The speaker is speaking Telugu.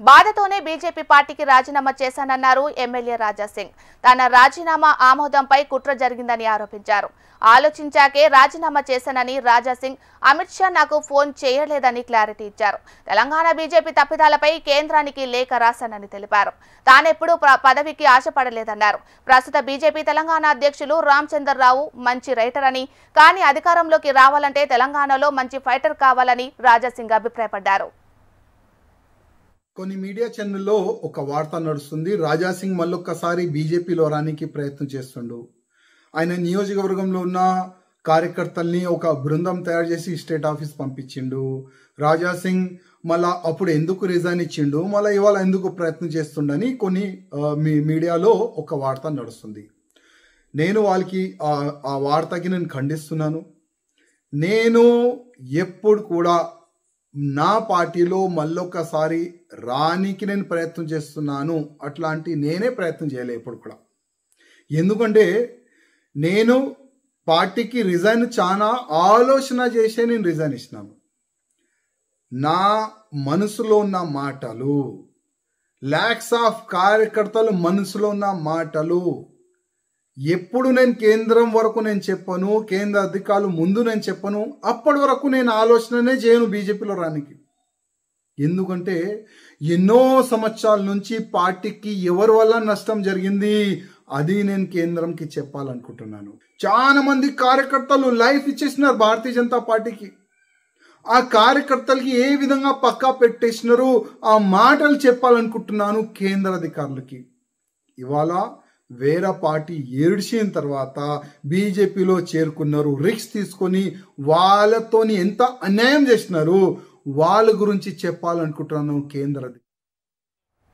బాధతోనే బీజేపీ పార్టీకి రాజీనామా చేశానన్నారు ఎమ్మెల్యే రాజాసింగ్. తన రాజీనామా ఆమోదంపై కుట్ర జరిగిందని ఆరోపించారు. ఆలోచించాకే రాజీనామా చేశానని రాజాసింగ్ అమిత్ షా నాకు ఫోన్ చేయలేదని క్లారిటీ ఇచ్చారు. తెలంగాణ బీజేపీ తప్పిదాలపై కేంద్రానికి లేఖ రాశానని తెలిపారు. తానెప్పుడు పదవికి ఆశపడలేదన్నారు. ప్రస్తుత బీజేపీ తెలంగాణ అధ్యక్షులు రామచంద్రరావు మంచి రైటర్ అని, కానీ అధికారంలోకి రావాలంటే తెలంగాణలో మంచి ఫైటర్ కావాలని రాజాసింగ్ అభిప్రాయపడ్డారు. కొన్ని మీడియా ఛానల్లో ఒక వార్త నడుస్తుంది. రాజాసింగ్ మళ్ళొక్కసారి బీజేపీలో రానికి ప్రయత్నం చేస్తుండు. ఆయన నియోజకవర్గంలో ఉన్న కార్యకర్తల్ని ఒక బృందం తయారు చేసి స్టేట్ ఆఫీస్ పంపించిండు. రాజాసింగ్ మళ్ళా అప్పుడు ఎందుకు రిజైన్ ఇచ్చిండు, మళ్ళీ ఇవాళ ఎందుకు ప్రయత్నం చేస్తుండని కొన్ని మీడియాలో ఒక వార్త నడుస్తుంది. నేను వాళ్ళకి ఆ వార్తకి నేను ఖండిస్తున్నాను. నేను ఎప్పుడు కూడా నా పార్టీలో మళ్ళొక్కసారి రానికి నేను ప్రయత్నం చేస్తున్నాను, అట్లాంటి నేనే ప్రయత్నం చేయలే ఎప్పుడు కూడా. ఎందుకంటే నేను పార్టీకి రిజైన్ చాలా ఆలోచన చేసే నేను రిజైన్ ఇచ్చినాను. నా మనసులో ఉన్న మాటలు, లాక్స్ ఆఫ్ కార్యకర్తలు మనసులో ఉన్న మాటలు ఎప్పుడు నేను కేంద్రం వరకు నేను చెప్పను, కేంద్ర అధికారులు ముందు నేను చెప్పను. అప్పటి వరకు నేను ఆలోచననే చేయను బీజేపీలో రానికి. ఎందుకంటే ఎన్నో సంవత్సరాల నుంచి పార్టీకి ఎవరి వల్ల నష్టం జరిగింది అది నేను కేంద్రంకి చెప్పాలనుకుంటున్నాను. చాలా మంది కార్యకర్తలు లైఫ్ ఇచ్చేసినారు భారతీయ జనతా పార్టీకి. ఆ కార్యకర్తలకి ఏ విధంగా పక్కా పెట్టేసినారు ఆ మాటలు చెప్పాలనుకుంటున్నాను కేంద్ర అధికారులకి. ఇవాళ వేరే పార్టీ ఏడ్చిన తర్వాత బీజేపీలో చేరుకున్నారు. రిస్క్ తీసుకొని వాళ్ళతోని ఎంత అన్యాయం చేసినారు వాళ్ళ గురించి చెప్పాలనుకుంటున్నాను కేంద్ర